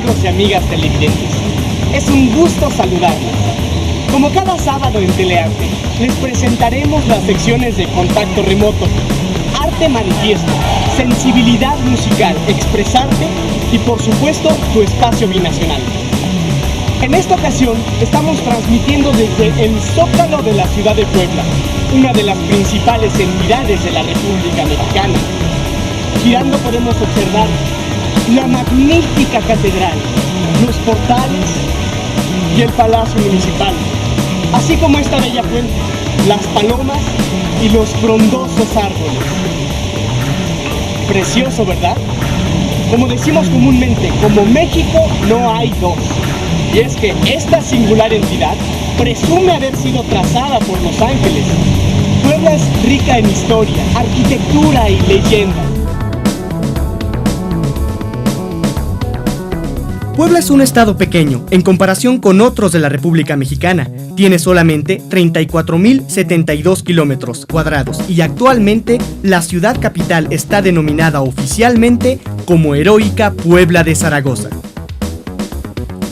amigos y amigas televidentes. Es un gusto saludarlos. Como cada sábado en TeleArte, les presentaremos las secciones de contacto remoto, arte manifiesto, sensibilidad musical, expresarte y por supuesto tu espacio binacional. En esta ocasión estamos transmitiendo desde el Zócalo de la ciudad de Puebla, una de las principales entidades de la República Mexicana. Girando podemos observar la magnífica catedral, los portales y el Palacio Municipal, así como esta bella fuente, las palomas y los frondosos árboles. Precioso, ¿verdad? Como decimos comúnmente, como México no hay dos. Y es que esta singular entidad presume haber sido trazada por los ángeles. Puebla es rica en historia, arquitectura y leyenda. Puebla es un estado pequeño en comparación con otros de la República Mexicana. Tiene solamente 34.072 kilómetros cuadrados y actualmente la ciudad capital está denominada oficialmente como Heroica Puebla de Zaragoza.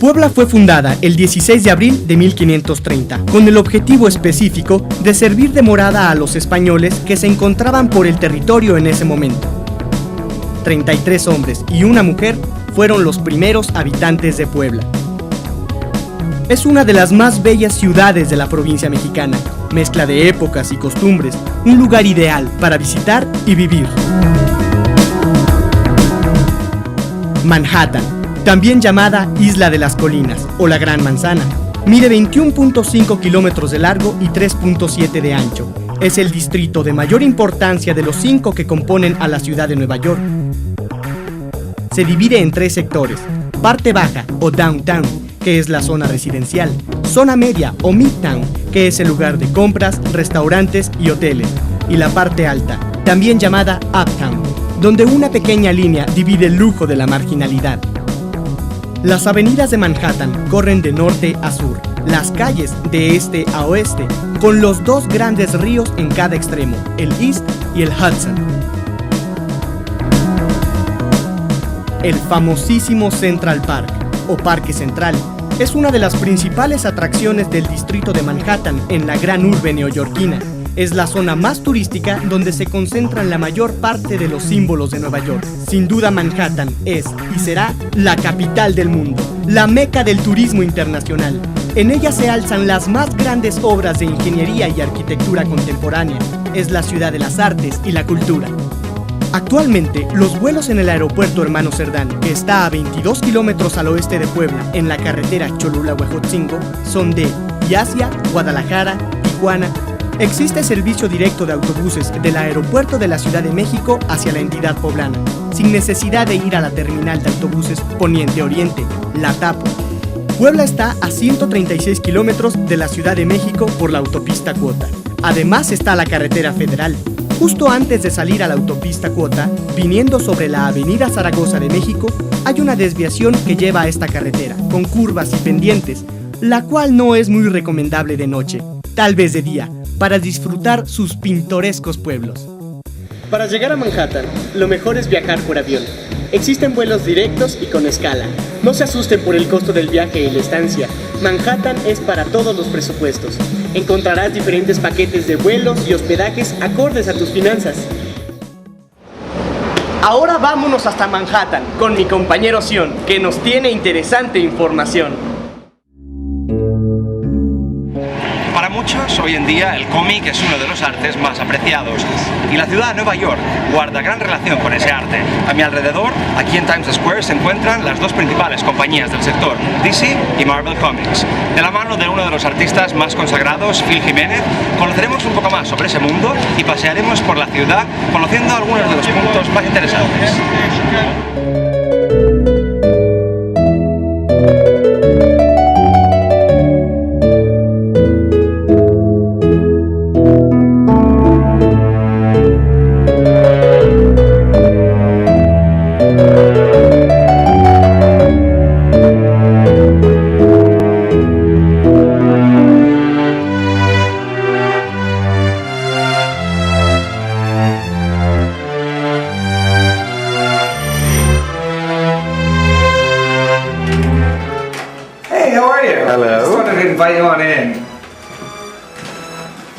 Puebla fue fundada el 16 de abril de 1530, con el objetivo específico de servir de morada a los españoles que se encontraban por el territorio en ese momento. 33 hombres y una mujer fueron los primeros habitantes de Puebla. Es una de las más bellas ciudades de la provincia mexicana, mezcla de épocas y costumbres, un lugar ideal para visitar y vivir. Manhattan, también llamada Isla de las Colinas o la Gran Manzana, mide 21.5 kilómetros de largo y 3.7 de ancho. Es el distrito de mayor importancia de los 5 que componen a la ciudad de Nueva York. Se divide en 3 sectores: parte baja o downtown, que es la zona residencial; zona media o midtown, que es el lugar de compras, restaurantes y hoteles; y la parte alta, también llamada uptown, donde una pequeña línea divide el lujo de la marginalidad. Las avenidas de Manhattan corren de norte a sur, las calles de este a oeste, con los 2 grandes ríos en cada extremo, el East y el Hudson. El famosísimo Central Park, o Parque Central, es una de las principales atracciones del distrito de Manhattan en la gran urbe neoyorquina. Es la zona más turística donde se concentran la mayor parte de los símbolos de Nueva York. Sin duda Manhattan es y será la capital del mundo, la meca del turismo internacional. En ella se alzan las más grandes obras de ingeniería y arquitectura contemporánea. Es la ciudad de las artes y la cultura. Actualmente, los vuelos en el aeropuerto Hermano Cerdán, que está a 22 kilómetros al oeste de Puebla, en la carretera Cholula-Huejotzingo, son de Yasia, Guadalajara, Tijuana. Existe servicio directo de autobuses del aeropuerto de la Ciudad de México hacia la entidad poblana, sin necesidad de ir a la terminal de autobuses Poniente-Oriente, La Tapo. Puebla está a 136 kilómetros de la Ciudad de México por la autopista Cuota. Además está la carretera federal. Justo antes de salir a la autopista Cuota, viniendo sobre la avenida Zaragoza de México, hay una desviación que lleva a esta carretera, con curvas y pendientes, la cual no es muy recomendable de noche, tal vez de día, para disfrutar sus pintorescos pueblos. Para llegar a Manhattan, lo mejor es viajar por avión. Existen vuelos directos y con escala. No se asusten por el costo del viaje y la estancia. Manhattan es para todos los presupuestos. Encontrarás diferentes paquetes de vuelos y hospedajes acordes a tus finanzas. Ahora vámonos hasta Manhattan con mi compañero Sion, que nos tiene interesante información. Para muchos, hoy en día, el cómic es uno de los artes más apreciados. Y la ciudad de Nueva York guarda gran relación con ese arte. A mi alrededor, aquí en Times Square, se encuentran las 2 principales compañías del sector, DC y Marvel Comics. De la mano de uno de los artistas más consagrados, Phil Jiménez, conoceremos un poco más sobre ese mundo y pasearemos por la ciudad conociendo algunos de los puntos más interesantes.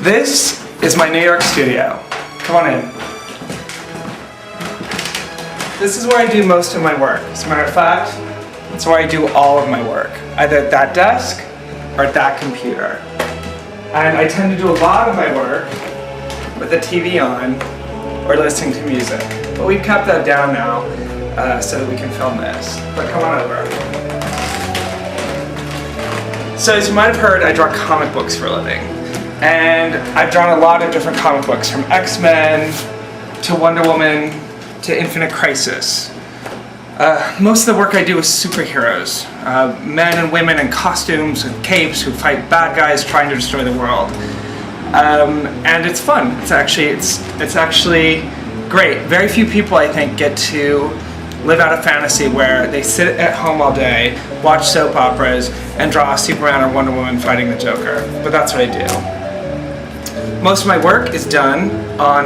This is my New York studio. Come on in. This is where I do most of my work. As a matter of fact, it's where I do all of my work, either at that desk or at that computer. And I tend to do a lot of my work with the TV on or listening to music. But we've kept that down now so that we can film this. But come on over. So as you might have heard, I draw comic books for a living. And I've drawn a lot of different comic books, from X-Men to Wonder Woman to Infinite Crisis. Most of the work I do is superheroes, men and women in costumes and capes who fight bad guys trying to destroy the world. And it's fun. It's actually great. Very few people, I think, get to live out a fantasy where they sit at home all day, watch soap operas, and draw Superman or Wonder Woman fighting the Joker. But that's what I do. Most of my work is done on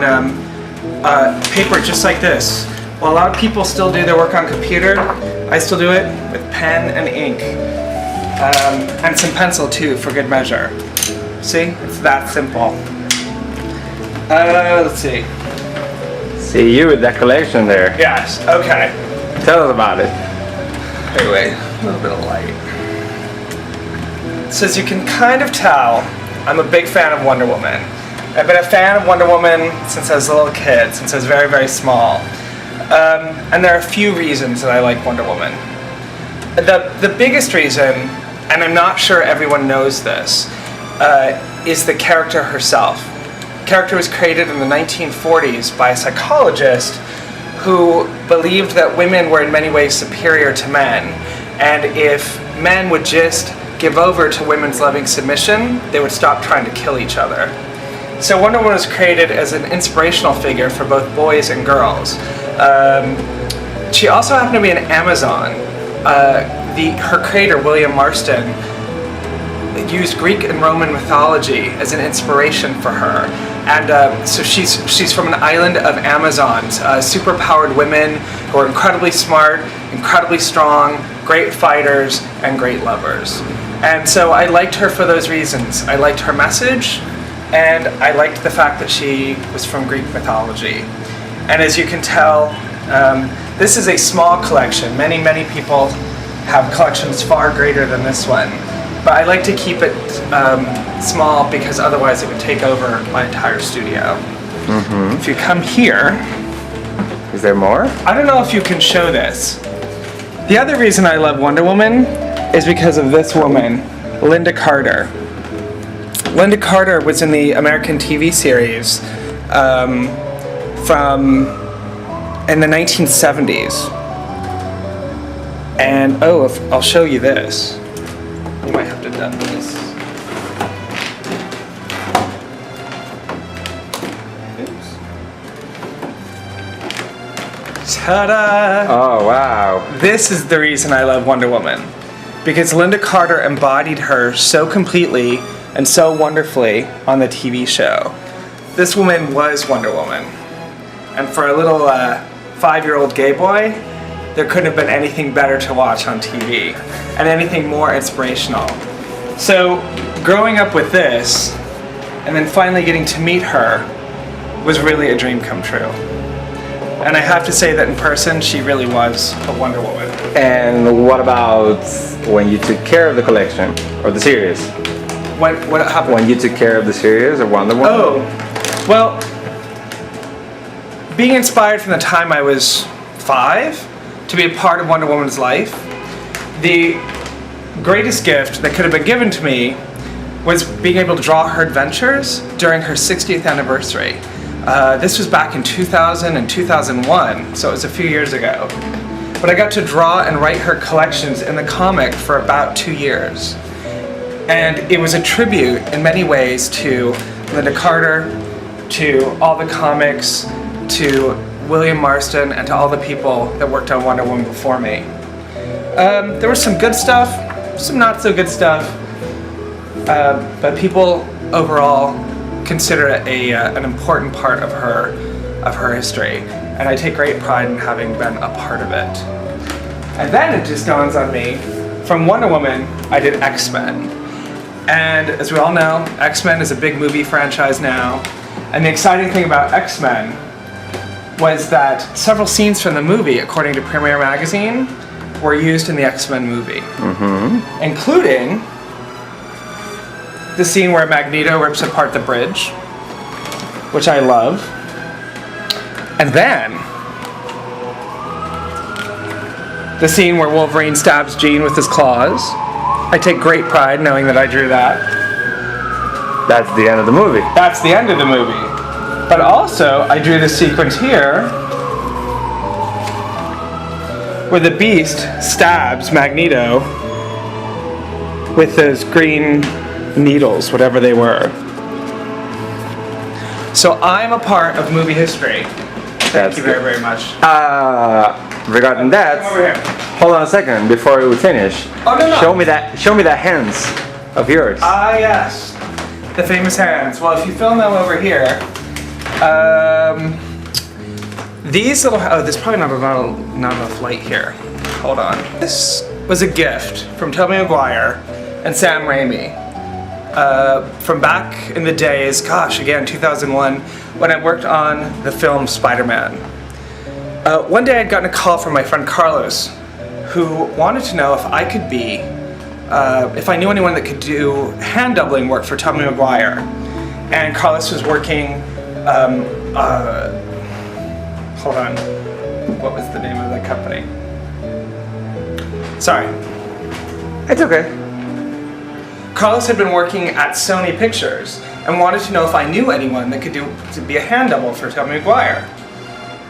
paper just like this. While a lot of people still do their work on computer, I still do it with pen and ink. And some pencil too, for good measure. See? It's that simple. Let's see. See you with that collection there. Yes, okay. Tell us about it. Anyway, a little bit of light. So as you can kind of tell, I'm a big fan of Wonder Woman. I've been a fan of Wonder Woman since I was a little kid, since I was very, very small. And there are a few reasons that I like Wonder Woman. The biggest reason, and I'm not sure everyone knows this, is the character herself. The character was created in the 1940s by a psychologist who believed that women were in many ways superior to men, and if men would just give over to women's loving submission, they would stop trying to kill each other. So Wonder Woman was created as an inspirational figure for both boys and girls. She also happened to be an Amazon. Her creator, William Marston, used Greek and Roman mythology as an inspiration for her. And so she's from an island of Amazons, super-powered women who are incredibly smart, incredibly strong, great fighters, and great lovers. And so I liked her for those reasons. I liked her message, and I liked the fact that she was from Greek mythology. And as you can tell, this is a small collection. Many, many people have collections far greater than this one. But I like to keep it small because otherwise it would take over my entire studio. Mm-hmm. If you come here... Is there more? I don't know if you can show this. The other reason I love Wonder Woman is because of this woman, Linda Carter. Linda Carter was in the American TV series in the 1970s. And I'll show you this. You might have to done this. Oops. Ta-da! Oh, wow. This is the reason I love Wonder Woman. Because Linda Carter embodied her so completely and so wonderfully on the TV show. This woman was Wonder Woman. And for a little 5-year-old gay boy, there couldn't have been anything better to watch on TV, and anything more inspirational. So, growing up with this, and then finally getting to meet her, was really a dream come true. And I have to say that in person, she really was a Wonder Woman. And what about when you took care of the collection, or the series? What happened? When you took care of the series of Wonder Woman? Oh, well, being inspired from the time I was 5, to be a part of Wonder Woman's life, the greatest gift that could have been given to me was being able to draw her adventures during her 60th anniversary. This was back in 2000 and 2001, so it was a few years ago. But I got to draw and write her collections in the comic for about 2 years. And it was a tribute in many ways to Linda Carter, to all the comics, to William Marston, and to all the people that worked on Wonder Woman before me. There was some good stuff, some not so good stuff, but people overall consider it an important part of her history, and I take great pride in having been a part of it. And then it just dawns on me, from Wonder Woman, I did X-Men. And as we all know, X-Men is a big movie franchise now. And the exciting thing about X-Men was that several scenes from the movie, according to Premiere Magazine, were used in the X-Men movie. Including the scene where Magneto rips apart the bridge, which I love. And then the scene where Wolverine stabs Jean with his claws. I take great pride knowing that I drew that. That's the end of the movie. That's the end of the movie. But also, I drew the sequence here where the Beast stabs Magneto with those green needles, whatever they were. So I'm a part of movie history. Thank you very, very much. Regarding that, Come over here. hold on a second before we finish. Oh, no. Show me that hands of yours. Ah, yes. The famous hands. Well, if you film them over here, these little, there's probably not enough light here. Hold on. This was a gift from Tobey Maguire and Sam Raimi. From back in the days, gosh, again, 2001, when I worked on the film Spider-Man. One day I'd gotten a call from my friend Carlos, who wanted to know if I could be, if I knew anyone that could do hand doubling work for Tobey Maguire. And Carlos was working, hold on, what was the name of the company? Sorry. It's okay. Carlos had been working at Sony Pictures and wanted to know if I knew anyone that could be a hand double for Tobey Maguire.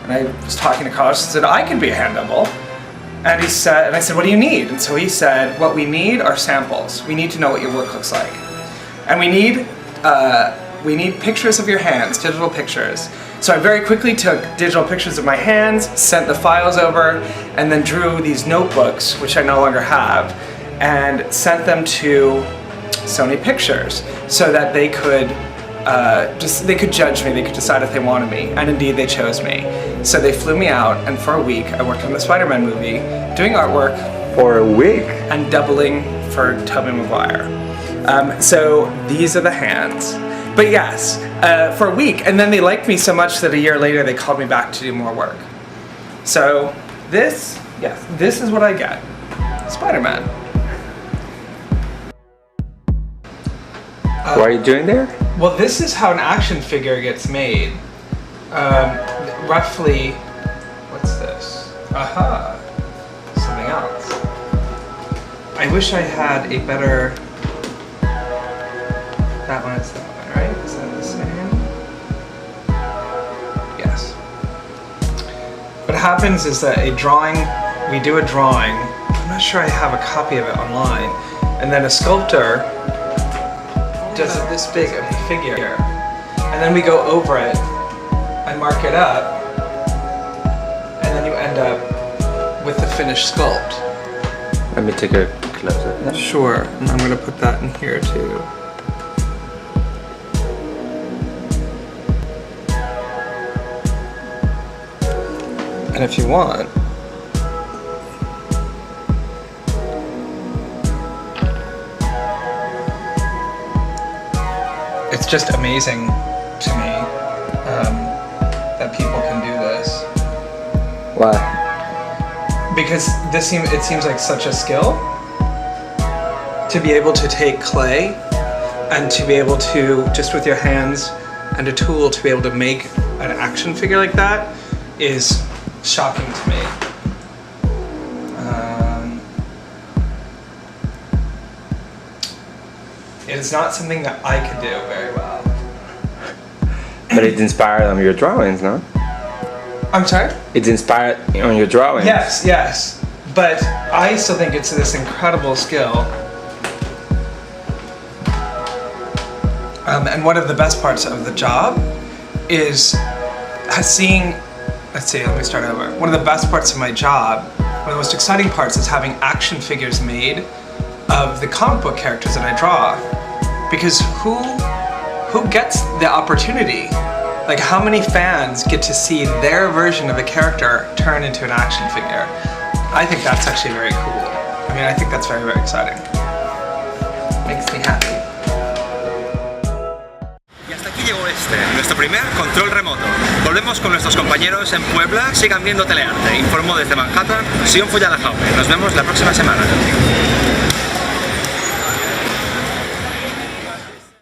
And I was talking to Carlos and said, I could be a hand double. And I said, what do you need? And so he said, what we need are samples. We need to know what your work looks like. And we need pictures of your hands, digital pictures. So I very quickly took digital pictures of my hands, sent the files over, and then drew these notebooks, which I no longer have, and sent them to Sony Pictures so that they could they could judge me, they could decide if they wanted me, and indeed they chose me. So they flew me out, and for a week I worked on the Spider-Man movie, doing artwork. For a week? And doubling for Tobey Maguire. So these are the hands. But yes, for a week, and then they liked me so much that a year later they called me back to do more work. So this is what I get. Spider-Man. What are you doing there? Well, this is how an action figure gets made. Roughly, what's this? Aha, something else. I wish I had a better, that one is that one, right? Is that the same? Yes. What happens is that we do a drawing, I'm not sure I have a copy of it online, and then a sculptor does it this big of a figure, and then we go over it and mark it up, and then you end up with the finished sculpt. Let me take a close up. Sure, and I'm going to put that in here too. And if you want, it's just amazing to me that people can do this. Why? Because it seems like such a skill to be able to take clay and to be able to, just with your hands and a tool, to be able to make an action figure like that is shocking to me. It is not something that I could do very well. But it's inspired on your drawings, no? I'm sorry? It's inspired on your drawings. Yes. But I still think it's this incredible skill. And one of the best parts of the job is seeing, let me start over. One of the best parts of my job, one of the most exciting parts, is having action figures made of the comic book characters that I draw. Because who gets the opportunity? Like, how many fans get to see their version of a character turn into an action figure? I think that's actually very cool. I mean, I think that's very, very exciting. Makes me happy. este, nuestro primer control remoto. Volvemos con nuestros compañeros en Puebla. Sigan viendo TeleArte. Informo desde Manhattan. Si un folla la jaula. Nos vemos la próxima semana.